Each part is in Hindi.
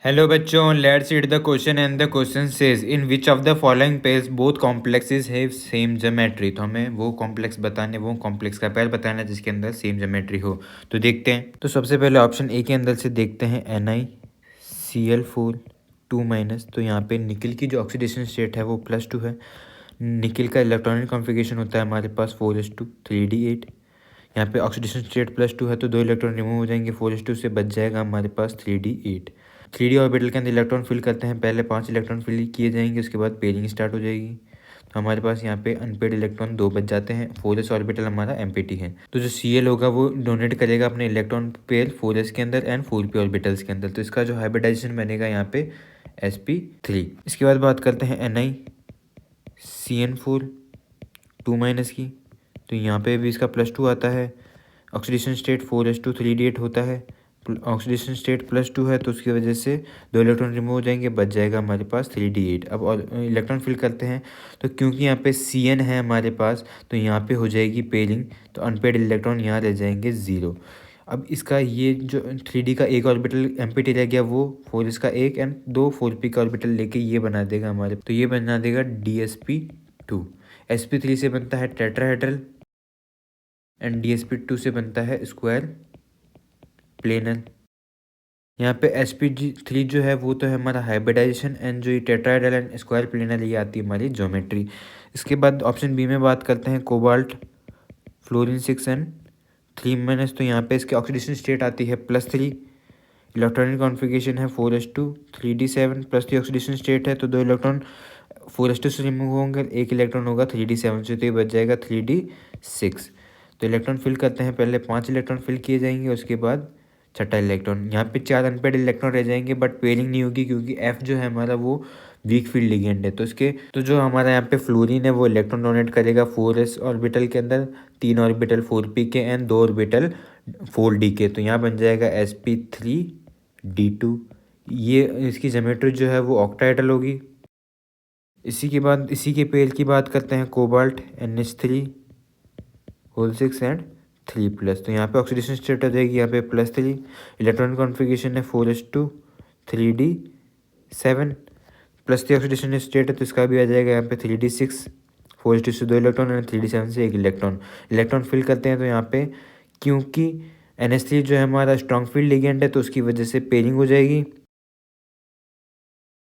Hello बच्चों, let's read the question and the question says in which of the following pairs both complexes have same geometry। तो हमें वो कॉम्प्लेक्स बताने, वो कॉम्प्लेक्स का पेयर बताना है जिसके अंदर सेम ज्योमेट्री हो। तो देखते हैं। तो सबसे पहले ऑप्शन ए के अंदर से देखते हैं NiCl4 2-। तो यहाँ पे निकल की जो ऑक्सीडेशन स्टेट है वो +2 है। निकल का इलेक्ट्रॉनिक कॉन्फ़िगरेशन होता है हमारे पास 4s2 3d8। यहाँ पे ऑक्सीडेशन स्टेट +2 है तो 2 इलेक्ट्रॉन रिमूव हो जाएंगे, 4s2 से बच जाएगा हमारे पास 3d8। 3d ऑर्बिटल के अंदर इलेक्ट्रॉन फिल करते हैं, पहले 5 इलेक्ट्रॉन फिल किए जाएंगे, उसके बाद पेयरिंग स्टार्ट हो जाएगी। तो हमारे पास यहाँ पे अनपेड इलेक्ट्रॉन 2 बच जाते हैं। 4s ऑर्बिटल हमारा एम्प्टी है, तो जो Cl होगा वो डोनेट करेगा अपने इलेक्ट्रॉन पेयर 4s के अंदर एंड 4p ऑर्बिटल्स के अंदर। तो इसका जो हाइब्रिडाइजेशन बनेगा यहाँ पे sp3। इसके बाद बात करते हैं NiCN4 2- की। तो यहाँ पे भी इसका +2 आता है। ऑक्सीडेशन स्टेट 4s2 3d8 होता है। ऑक्सीडेशन स्टेट +2 है तो उसकी वजह से 2 इलेक्ट्रॉन रिमूव हो जाएंगे, बच जाएगा हमारे पास 3d8। अब और इलेक्ट्रॉन फिल करते हैं, तो क्योंकि यहाँ पे Cn है हमारे पास तो यहाँ पे हो जाएगी पेयरिंग, तो अनपेड इलेक्ट्रॉन यहाँ रह जाएंगे 0। अब इसका ये जो 3d का एक ऑर्बिटल एम्प्टी रह गया वो 4s का एक एंड 2 4p का ऑर्बिटल लेके ये बना देगा हमारे, तो ये बना देगा dsp2। sp3 से बनता है टेट्राहेड्रल एंड dsp2 से बनता है स्क्वायर प्लेनर। यहाँ पे sp3 जो है वो तो है हमारा हाइब्रिडाइजेशन एंड जो ये टेट्राहेड्रल एंड स्क्वायर प्लेनर ये आती है हमारी ज्योमेट्री। इसके बाद ऑप्शन बी में बात करते हैं कोबाल्ट फ्लोरीन 6 एंड 3-। तो यहाँ पे इसके ऑक्सीडेशन स्टेट आती है +3, इलेक्ट्रॉनिक कॉन्फ़िगरेशन है 4s2 3d7 +3 ऑक्सीडेशन स्टेट है तो 2 इलेक्ट्रॉन 4s2 से रिमूव होंगे, एक इलेक्ट्रॉन होगा 3d7 से, तो ये बच जाएगा 3d6। तो इलेक्ट्रॉन फिल करते हैं, पहले 5 इलेक्ट्रॉन फिल किए जाएंगे, उसके बाद छठा इलेक्ट्रॉन। यहाँ पे 4 अनपेड इलेक्ट्रॉन रह जाएंगे बट पेयरिंग नहीं होगी क्योंकि F जो है हमारा वो वीक फील्ड लिगेंड है। तो जो हमारा यहाँ पे फ्लोरीन है वो इलेक्ट्रॉन डोनेट करेगा 4s ऑर्बिटल के अंदर, 3 ऑर्बिटल 4p के एंड 2 ऑर्बिटल 4d के। तो यहाँ बन जाएगा sp3d2। ये इसकी ज्योमेट्री जो है वो ऑक्टाहेड्रल होगी। इसी के बाद इसी के पेयर की बात करते हैं कोबाल्ट NH3 6 एंड 3+। तो यहाँ पे ऑक्सीडेशन स्टेट आ जाएगी यहाँ पे +3, इलेक्ट्रॉनिक कॉन्फ़िगरेशन है 4s2 3d7 +3 ऑक्सीडेशन स्टेट है तो इसका भी आ जाएगा यहाँ पे 3d6। 4s2 से 2 इलेक्ट्रॉन एंड 3d7 से 1 इलेक्ट्रॉन फिल करते हैं। तो यहाँ पे क्योंकि NH3 जो है हमारा स्ट्रॉन्ग फील्ड लिगेंड है तो उसकी वजह से पेयरिंग हो जाएगी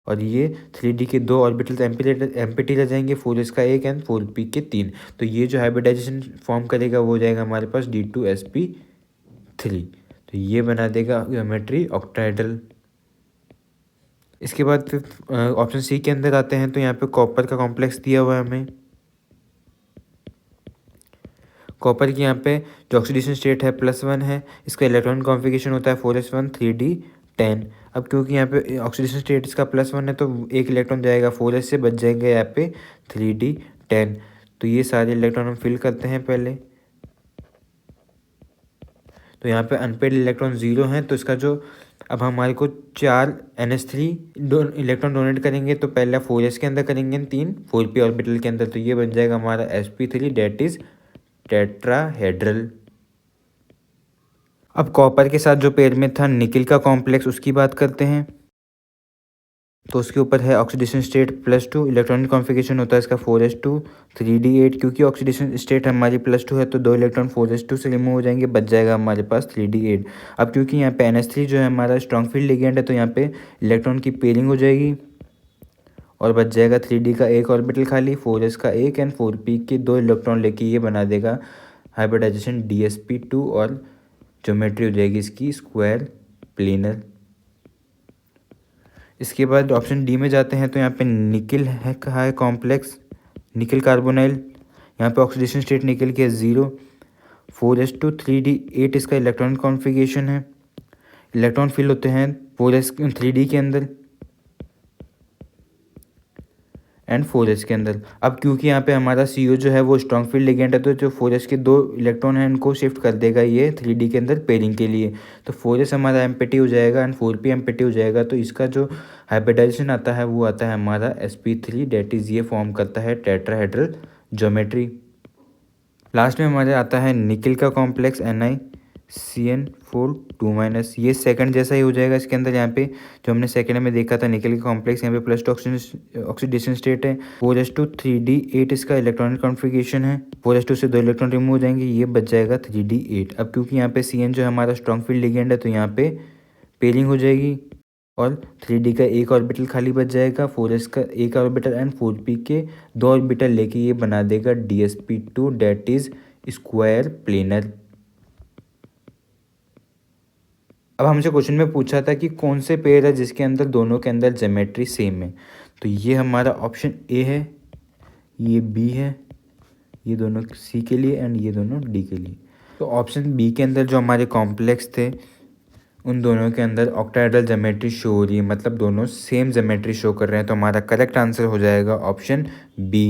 और ये 3d के 2 ऑर्बिटल्स एम्प्टी रह जाएंगे, 4s का एक एंड 4p के 3। तो ये जो हाइब्रिडाइजेशन फॉर्म करेगा वो हो जाएगा हमारे पास d2sp3। तो ये बना देगा ज्योमेट्री ऑक्टाहेड्रल। इसके बाद फिर ऑप्शन सी के अंदर आते हैं, तो यहाँ पे कॉपर का कॉम्प्लेक्स दिया हुआ है हमें। कॉपर की यहाँ पे जो ऑक्सीडेशन स्टेट है +1 है, इसका इलेक्ट्रॉन कॉन्फ़िगरेशन होता है 4s1 3d10। अब क्योंकि यहाँ पे ऑक्सीडेशन स्टेट इसका +1 है तो एक इलेक्ट्रॉन जाएगा 4s से, बच जाएंगे यहाँ पे 3d10। तो ये सारे इलेक्ट्रॉन हम फिल करते हैं पहले। तो यहाँ पे अनपेड इलेक्ट्रॉन 0 हैं तो इसका जो अब हमारे को 4 NH3 इलेक्ट्रॉन डोनेट करेंगे, तो पहले 4s के अंदर करेंगे 3 4p ऑर्बिटल के अंदर, तो ये बन जाएगा हमारा sp3 डेट इज टेट्राहेड्रल। अब कॉपर के साथ जो पेयर में था निकिल का कॉम्प्लेक्स उसकी बात करते हैं। तो उसके ऊपर है ऑक्सीडेशन स्टेट +2, इलेक्ट्रॉनिक कॉन्फ़िगरेशन होता है इसका 4s2 3d8। क्योंकि ऑक्सीडेशन स्टेट हमारी +2 है तो 2 इलेक्ट्रॉन 4s2 से रिमूव हो जाएंगे, बच जाएगा हमारे पास 3d8। अब क्योंकि यहाँ पे NH3 जो है हमारा स्ट्रॉन्ग फील्ड लिगेंड है तो यहाँ पे इलेक्ट्रॉन की पेयरिंग हो जाएगी और बच जाएगा 3d का एक ऑर्बिटल खाली, 4s का एक एंड 4p के 2 इलेक्ट्रॉन लेके ये बना देगा हाइब्रिडाइजेशन dsp2 और ज्योमेट्री हो जाएगी इसकी स्क्वायर प्लेनर। इसके बाद ऑप्शन डी में जाते हैं, तो यहाँ पे निकिल है कहा है कॉम्प्लेक्स, निकिल कार्बोनाइल। यहाँ पे ऑक्सीडेशन स्टेट निकिल के 0, 4s2 3d8 इसका इलेक्ट्रॉनिक कॉन्फ़िगरेशन है। इलेक्ट्रॉन फिल होते हैं 3d के अंदर एंड 4s के अंदर। अब क्योंकि यहाँ पे हमारा CO जो है वो स्ट्रॉन्ग फील्ड लिगेंड है तो जो 4s के 2 इलेक्ट्रॉन हैं उनको शिफ्ट कर देगा ये 3d के अंदर पेयरिंग के लिए। तो 4s हमारा एम्प्टी हो जाएगा एंड 4p एम्प्टी हो जाएगा। तो इसका जो हाइब्रिडाइजेशन आता है वो आता है हमारा sp3 डेट इज ये फॉर्म करता है टेट्राहेड्रल ज्योमेट्री। लास्ट में हमारे आता है निकिल का कॉम्प्लेक्स CN4 2-, ये सेकंड जैसा ही हो जाएगा इसके अंदर। यहाँ पे जो हमने सेकंड में देखा था निकल का कॉम्प्लेक्स, यहाँ पे +2 ऑक्सीडेशन स्टेट है। 4s2 3d8 इसका इलेक्ट्रॉनिक कॉन्फ़िगरेशन है। 4s2 से 2 इलेक्ट्रॉन रिमूव हो जाएंगे, ये बच जाएगा 3d8। अब क्योंकि यहाँ पे CN जो हमारा स्ट्रॉन्ग फील्ड लिगेंड है तो यहाँ पे पेयरिंग हो जाएगी और 3d का एक ऑर्बिटल खाली बच जाएगा। 4s का एक ऑर्बिटल एंड 4p के 2 ऑर्बिटल लेके ये बना देगा DsP2 date is square planar. अब हमसे क्वेश्चन में पूछा था कि कौन से पेयर है जिसके अंदर दोनों के अंदर ज्योमेट्री सेम है। तो ये हमारा ऑप्शन ए है, ये बी है, ये दोनों सी के लिए एंड ये दोनों डी के लिए। तो ऑप्शन बी के अंदर जो हमारे कॉम्प्लेक्स थे उन दोनों के अंदर ऑक्टाहेड्रल ज्योमेट्री शो हो रही है, मतलब दोनों सेम ज्योमेट्री शो कर रहे हैं। तो हमारा करेक्ट आंसर हो जाएगा option B.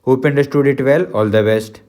Hope understood it well, all the best.